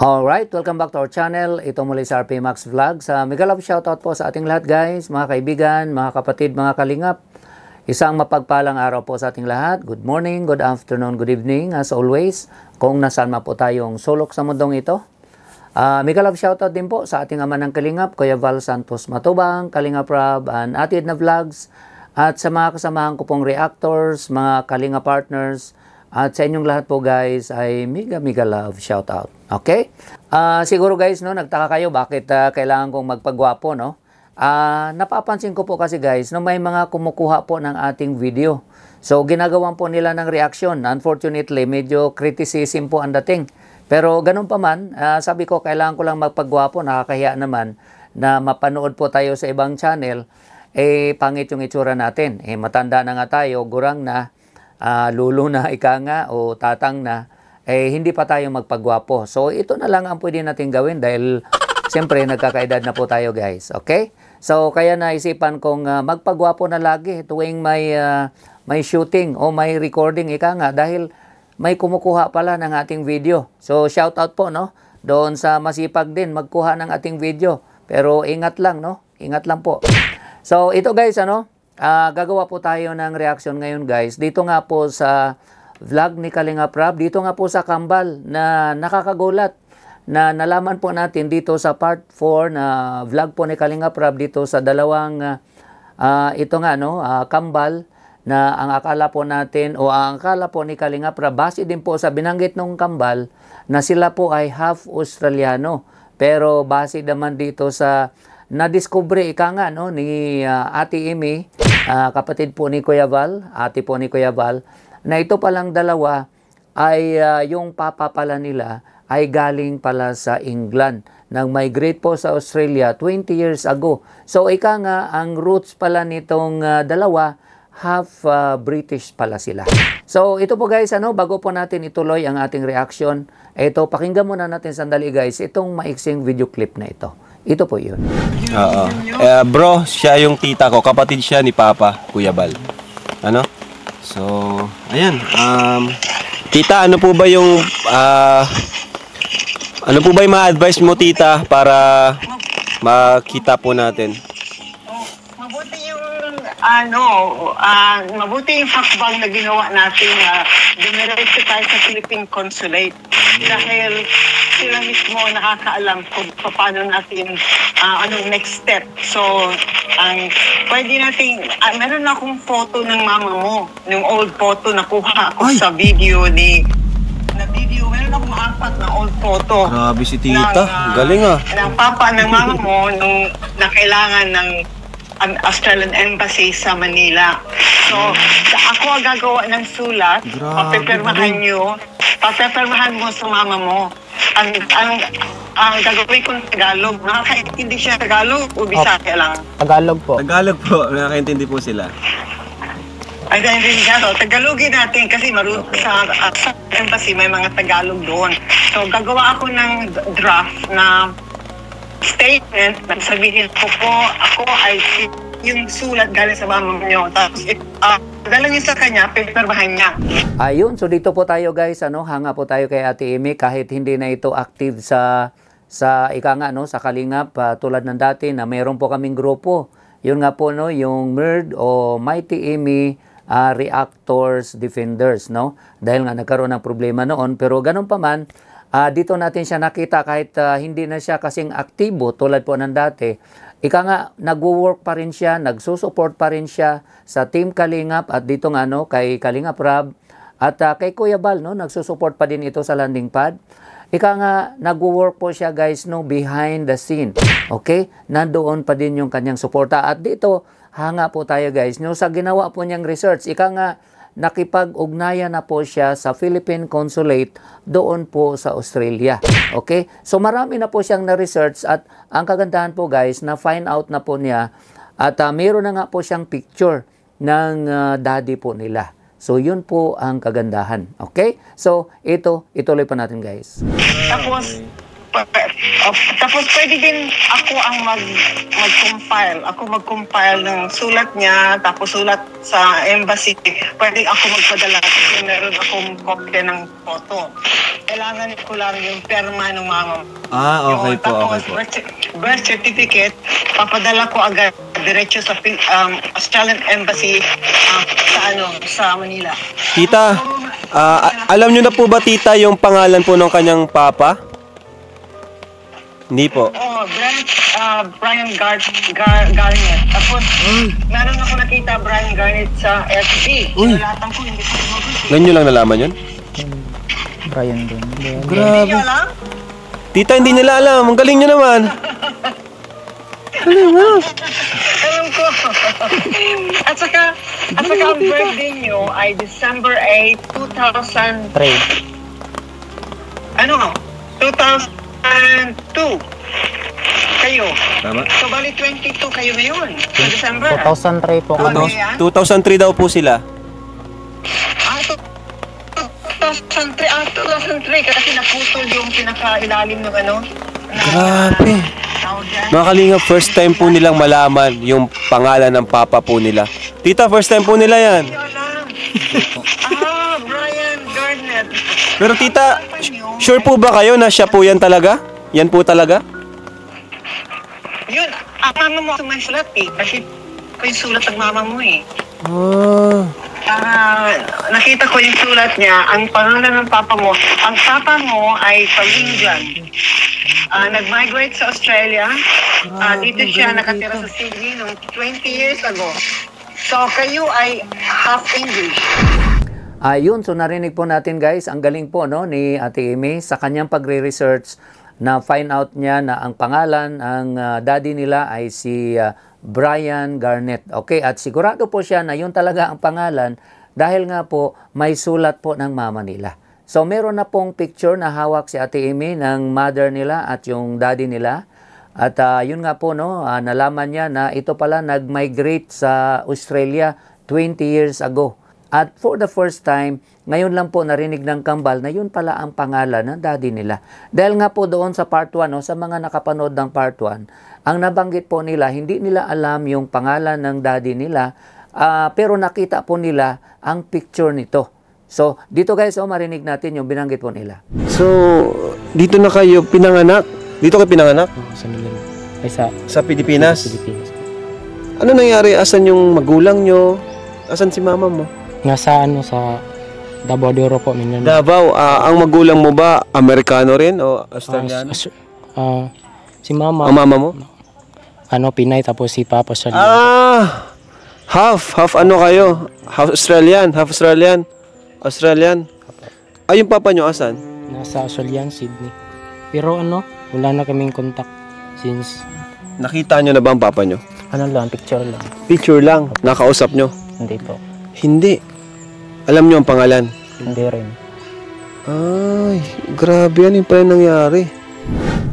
Alright, welcome back to our channel. Ito muli sa RP Max Vlogs. Mega love shoutout po sa ating lahat guys, mga kaibigan, mga kapatid, mga kalingap. Isang mapagpalang araw po sa ating lahat. Good morning, good afternoon, good evening as always. Kung nasaan man po tayong sulok sa mundong ito. Mega love shoutout din po sa ating ama ng kalingap, Kuya Val Santos Matubang, Kalingap Rob, and Atid na Vlogs. At sa mga kasamahan ko pong reactors, mga kalinga partners, at sa inyong lahat po guys ay mega love shoutout. Okay? Siguro guys, no, nagtaka kayo bakit kailangan kong magpagwapo, no? Napapansin ko po kasi guys, no, may mga kumukuha po ng ating video. So ginagawan po nila ng reaction. Unfortunately, medyo criticism po ang dating. Pero ganun pa man, sabi ko kailangan ko lang magpagwapo, nakakahiya naman na mapanood po tayo sa ibang channel, pangit yung itsura natin. Matanda na nga tayo, gurang na, lulo na ika nga o tatang na, hindi pa tayo magpagwapo. So ito na lang ang pwede natin gawin dahil siyempre nagkakaedad na po tayo guys. Okay? So kaya naisipan kong magpagwapo na lagi tuwing may shooting o may recording ika nga dahil may kumukuha pala ng ating video. So shout out po, no, doon sa masipag din magkuha ng ating video. Pero ingat lang, no? Ingat lang po. So ito guys, ano, gagawa po tayo ng reaction ngayon guys. Dito nga po sa vlog ni Kalingap Rob, dito nga po sa kambal na nakakagulat na nalaman po natin dito sa part 4 na vlog po ni Kalingap Rob dito sa dalawang ito nga, no, kambal na ang akala po natin o ang akala po ni Kalingap Rob base din po sa binanggit ng kambal na sila po ay half Australiano. Pero base naman dito sa nadiskubre ika nga, no, ni Ate Amy, kapatid po ni Kuya Val, ate po ni Kuya Val, na ito palang dalawa ay yung papa pala nila ay galing pala sa England. Nag-migrate po sa Australia 20 years ago. So ika nga, ang roots pala nitong dalawa, half British pala sila. So ito po guys, ano, bago po natin ituloy ang ating reaction, ito, pakinggan muna natin sandali guys, itong maiksing video clip na ito. Ito po yun. Bro, siya yung tita ko. Kapatid siya ni Papa, Kuya Bal. Ano? So, ayan. Tita, ano po ba yung ma-advise mo, tita, para makita po natin? Mabuti yung hakbang na ginawa natin na dumiretso tayo sa Philippine Consulate dahil sila mismo nakakaalam kung paano natin anong next step. So, pwede natin, meron akong photo ng mama mo, yung old photo na kuha ako sa video meron akong 4 na old photo. Grabe si tita, galing ng papa ng mama mo nung nakailangan ng Australian Embassy sa Manila. So, ako ang gagawa ng sulat, papipirmahan mo sa mama mo. Ang gagawin ko ng Tagalog, nakakaintindi siya Tagalog o Bisaya lang? Tagalog po. Tagalog po, nakakaintindi po sila. Ay, Tagalogin natin kasi sa Embassy may mga Tagalog doon. So, gagawa ako ng draft na statement na sabihin ko po, ako ay yung sulat galing sa mama nyo. Tapos, dala niyo sa kanya, pipirmahan niya. Ayun, so dito po tayo guys, ano, hanga po tayo kay Ate Amy kahit hindi na ito active sa ika nga, no, sa Kalingap, tulad ng dati na mayroon po kaming grupo. Yun nga po, no, yung MERD o Mighty Amy Reactors Defenders, no? Dahil nga nagkaroon ng problema noon, pero ganun pa man, dito natin siya nakita kahit hindi na siya kasing aktibo tulad po ng dati. Ika nga, nagwo-work pa rin siya, nagsusupport pa rin siya sa Team Kalingap at dito nga, no, kay Kalingap Rob at kay Kuya Bal, no, nagsusupport pa din ito sa landing pad. Ika nga, nagwo-work po siya guys, no, behind the scene. Okay? Nandoon pa din yung kanyang suporta. At dito, hanga po tayo guys, no, sa ginawa po niyang research. Ika nga, nakipag-ugnayan na po siya sa Philippine Consulate doon po sa Australia. Okay? So marami na po siyang na-research at ang kagandahan po guys, na-find out na po niya at meron na nga po siyang picture ng daddy po nila. So yun po ang kagandahan. Okay? So ituloy pa natin guys. Tapos, Tapos pwede din ako ang mag-compile. Ako mag-compile ng sulat niya, tapos sulat sa embassy. Pwede ako magpadala kasi meron akong kopya ng photo. Kailangan ko lang yung perma ng mama. Okay po, okay po. Birth certificate, papadala ko agad diretso sa Australian Embassy sa Manila. Tita, alam niyo na po ba, tita, yung pangalan po ng kanyang papa? Hindi po. Brian Garnett. Tapos, meron ako nakita Brian Garnett sa FB. Sinulatan ko, hindi ko magulit. Ngayon nyo lang nalaman yun? Brian din. Hindi nyo alam? Tita, hindi nila alam. Ang galing nyo naman. Alam ko. At saka ang birthday nyo ay December 8, 2000. 2002. Kayo. Tama. So, bali 22 kayo ngayon. Sa December. 2003 po kami. 2003 daw po sila. 2003 kasi naputol yung pinakailalim ng Grabe. Mga kalinga, first time po nilang malaman yung pangalan ng papa po nila. Tita, first time po nila yan. Brian Garnett. Pero tita, sure po ba kayo na siya po yan talaga? Yan po talaga? Yun, ang mama mo may sulat kasi yung sulat ng mama mo nakita ko yung sulat niya, ang pangalan ng papa mo. Ang papa mo ay Paminggan. Nag-migrate sa Australia. Dito siya nakatira sa Sydney noong 20 years ago. So, kayo ay half English. Ayun, so narinig po natin guys, ang galing po ni Ate Amy sa kanyang pagre-research na find out niya na ang pangalan, ang daddy nila ay si Brian Garnett. Okay, at sigurado po siya na yun talaga ang pangalan dahil nga po may sulat po ng mama nila. So meron na pong picture na hawak si Ate Amy ng mother nila at yung daddy nila. At yun nga po nalaman niya na ito pala nag-migrate sa Australia 20 years ago. At for the first time, ngayon lang po narinig ng kambal na yun pala ang pangalan ng daddy nila. Dahil nga po doon sa part 1, sa mga nakapanood ng part 1, ang nabanggit po nila, hindi nila alam yung pangalan ng daddy nila, pero nakita po nila ang picture nito. So, dito guys, marinig natin yung binanggit po nila. So, dito na kayo pinanganak? Dito kayo pinanganak? Sa Manila. Ay, Sa Pilipinas? Pilipinas. Ano nangyari? Asan yung magulang nyo? Asan si mama mo? Sa Davao de Oro po, Mindanao. Davao. Ang magulang mo ba Amerikano rin o Australiano? Si mama. Ang mama mo? Pinay, tapos si papa sa Half ano kayo? Half Australian, half Australian. Yung papa nyo asan? Nasa Australian, Sydney. Pero wala na kaming contact since... Nakita nyo na ba ang papa nyo? Picture lang. Picture lang. Nakausap nyo? Hindi po. Hindi. Alam nyo ang pangalan? Hindi rin. Ay, grabe yan yung pala nangyari.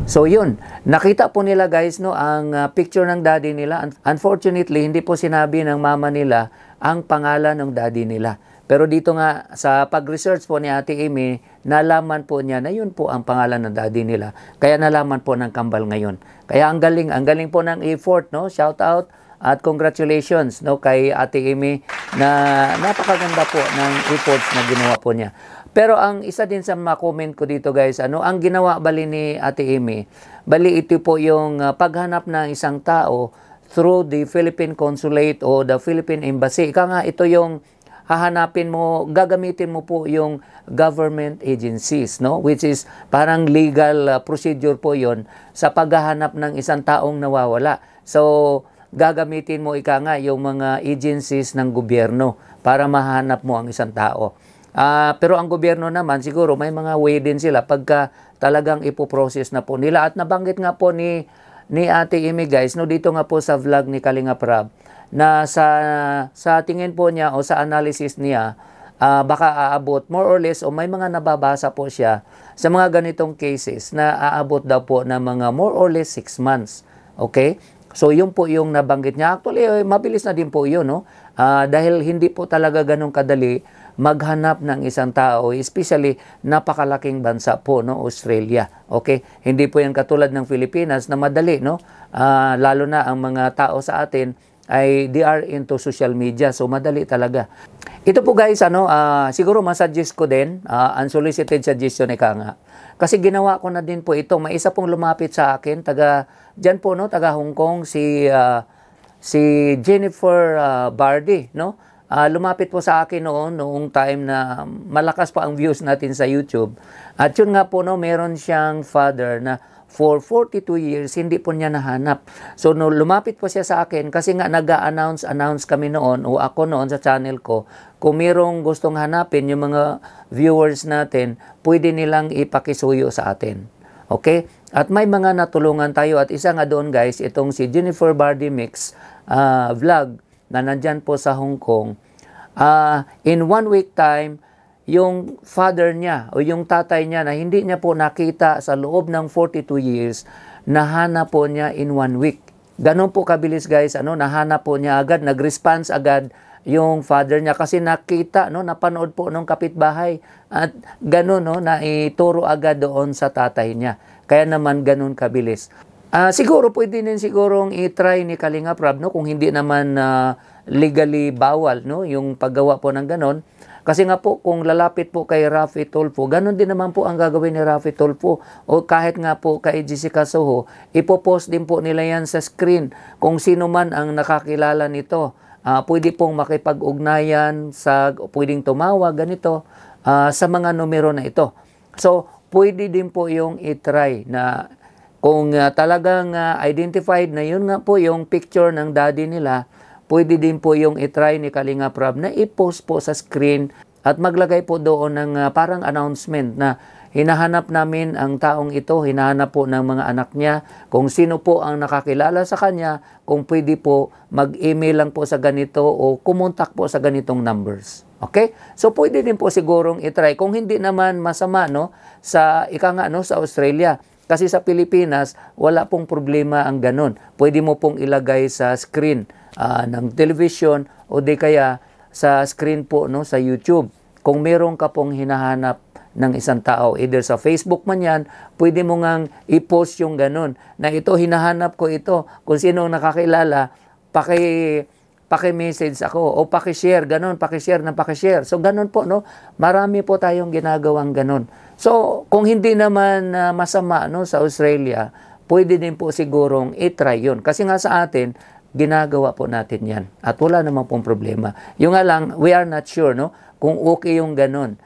So yun, nakita po nila guys ang picture ng daddy nila. Unfortunately, hindi po sinabi ng mama nila ang pangalan ng daddy nila. Pero dito nga sa pag-research po ni Ate Amy, nalaman po niya na yun po ang pangalan ng daddy nila. Kaya nalaman po ng kambal ngayon. Kaya ang galing po ng effort, Shout out at congratulations kay Ate Amy na napakaganda po ng efforts na ginawa po niya. Pero ang isa din sa ma-comment ko dito guys, ang ginawa bali ni Ate Amy, bali ito po yung paghanap ng isang tao through the Philippine Consulate o the Philippine Embassy. Ika nga, ito yung hahanapin mo, gagamitin mo po yung government agencies, which is parang legal procedure po yon sa paghahanap ng isang taong nawawala. So, gagamitin mo yung mga agencies ng gobyerno para mahanap mo ang isang tao. Pero ang gobyerno naman, siguro may mga way din sila pagka talagang ipoprocess na po nila. At nabanggit nga po ni Ate Amy guys, dito nga po sa vlog ni Kalinga Prab, na sa tingin po niya o sa analysis niya, baka aabot more or less o may mga nababasa po siya sa mga ganitong cases na aabot daw po na mga more or less 6 months. Okay? So, yun po yung nabanggit niya. Actually, mabilis na din po yun, Dahil hindi po talaga ganun kadali maghanap ng isang tao, especially napakalaking bansa po, no, Australia. Okay? Hindi po yan katulad ng Pilipinas na madali, no? Lalo na ang mga tao sa atin ay they are into social media, so madali talaga. Ito po guys, siguro masuggest ko din, unsolicited suggestion ika nga. Kasi ginawa ko na din po ito. May isa pong lumapit sa akin, diyan po, no, taga Hong Kong, si Jennifer Bardi, no? Lumapit po sa akin noong time na malakas pa ang views natin sa YouTube. At yun nga po, no, meron siyang father na for 42 years, hindi po niya nahanap. So, no, lumapit po siya sa akin kasi nga nag-announce kami noon o ako noon sa channel ko, kung mayroong gustong hanapin yung mga viewers natin, pwede nilang ipakisuyo sa atin. Okay? At may mga natulungan tayo at isa nga doon guys, itong si Jennifer Bardi Mix vlog na nandyan po sa Hong Kong. In 1 week time, yung father niya o yung tatay niya na hindi niya po nakita sa loob ng 42 years, nahanap po niya in 1 week. Ganon po kabilis guys, nahanap po niya agad, nag-response agad yung father niya kasi nakita, no, napanood po nung kapitbahay at ganon, no, na ituro agad doon sa tatay niya. Kaya naman ganon kabilis. Siguro pwede din sigurong i-try ni Kalinga Prab, no, kung hindi naman legally bawal, no, yung paggawa po ng ganon. Kasi nga po, kung lalapit po kay Raffy Tulfo, ganun din naman po ang gagawin ni Raffy Tulfo. O kahit nga po kay Jessica Soho, ipopost din po nila yan sa screen. Kung sino man ang nakakilala nito, pwede pong makipag-ugnayan, pwedeng tumawag, ganito, sa mga numero na ito. So, pwede din po yung i-try na kung talagang identified na yun nga po yung picture ng daddy nila, pwede din po yung i-try ni Kalinga Prab na i-post po sa screen at maglagay po doon ng parang announcement na hinahanap namin ang taong ito, hinahanap po ng mga anak niya, kung sino po ang nakakilala sa kanya, kung pwede po mag-email lang po sa ganito o kumontak po sa ganitong numbers. Okay? So pwede din po sigurong i-try kung hindi naman masama, no, sa sa Australia. Kasi sa Pilipinas, wala pong problema ang ganun. Pwede mo pong ilagay sa screen ng television o di kaya sa screen po, no, sa YouTube. Kung meron ka pong hinahanap ng isang tao, either sa Facebook man yan, pwede mo ngang i-post yung ganun. Na ito, hinahanap ko ito. Kung sino nakakilala, paki-message ako o paki-share, ganun, paki-share ng paki-share. So ganun po, no? Marami po tayong ginagawang ganun. So, kung hindi naman masama, no, sa Australia, pwede din po sigurong i-try yun. Kasi nga sa atin, ginagawa po natin yan. At wala naman pong problema. Yung nga lang, we are not sure, no, kung okay yung ganun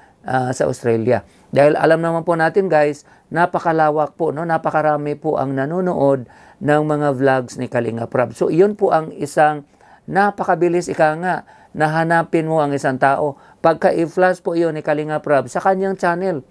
sa Australia. Dahil alam naman po natin guys, napakalawak po, no, napakarami po ang nanonood ng mga vlogs ni Kalinga Prab. So, yun po ang isang napakabilis nga na hanapin mo ang isang tao. Pagka i-flash po yun ni Kalinga Prab sa kanyang channel,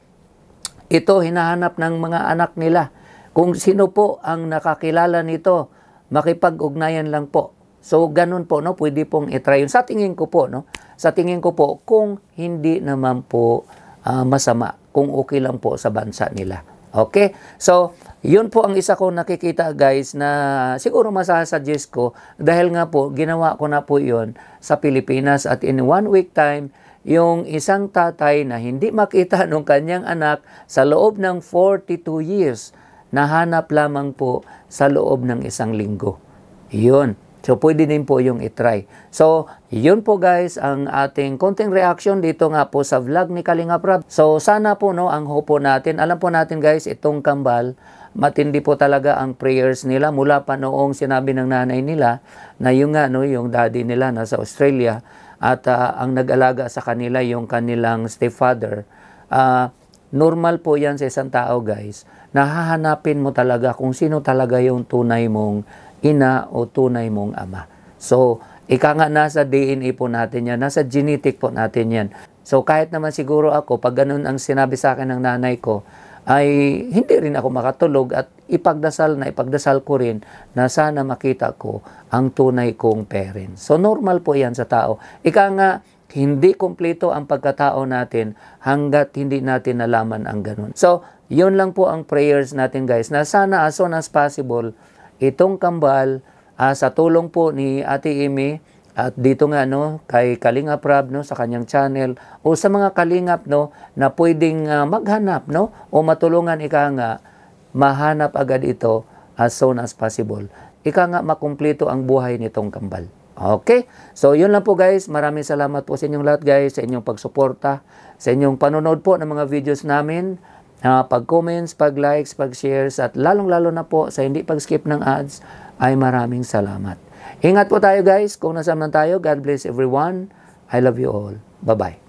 ito hinahanap ng mga anak nila. Kung sino po ang nakakilala nito, makipag-ugnayan lang po. So, ganun po, no, pwede pong i-try yun. Sa tingin ko po, no, sa tingin ko po, kung hindi naman po masama, kung okay lang po sa bansa nila. Okay? So, yun po ang isa ko nakikita guys na siguro masasuggest ko dahil nga po, ginawa ko na po yun sa Pilipinas at in 1 week time, yung isang tatay na hindi makita ng kanyang anak sa loob ng 42 years, nahanap lamang po sa loob ng 1 linggo. Yun. So, pwede din po yung i-try. So, yun po guys ang ating konting reaction dito nga po sa vlog ni Kalinga Prab. So, sana po, no, ang hope po natin. Alam po natin guys, itong kambal, matindi po talaga ang prayers nila mula pa noong sinabi ng nanay nila na yung nga, no, yung daddy nila nasa Australia at ang nag-alaga sa kanila yung kanilang stepfather. Normal po yan sa isang tao guys. Nahahanapin mo talaga kung sino talaga yung tunay mong ina o tunay mong ama. So, nga nasa DNA po natin yan, nasa genetic po natin yan. So, kahit naman siguro ako, pag ganun ang sinabi sa akin ng nanay ko, ay hindi rin ako makatulog at ipagdasal ko rin na sana makita ko ang tunay kong parents. So, normal po yan sa tao. Nga, hindi kompleto ang pagkatao natin hanggat hindi natin nalaman ang ganun. So, yun lang po ang prayers natin guys, na sana as soon as possible, itong kambal, sa tulong po ni Ate Amy, At dito nga no, kay Kalingap Rab no sa kanyang channel o sa mga kalingap no na pwedeng maghanap no o matulungan ika nga mahanap agad ito as soon as possible. Ika nga makumpleto ang buhay nitong kambal. Okay? So yun lang po guys. Maraming salamat po sa inyong lahat guys, sa inyong pagsuporta, sa inyong panonood po ng mga videos namin. Pag-comments, pag-likes, pag-shares at lalong-lalo na po sa hindi pag-skip ng ads ay maraming salamat. Ingat po tayo guys. Kung nasaan man tayo, God bless everyone. I love you all. Bye-bye.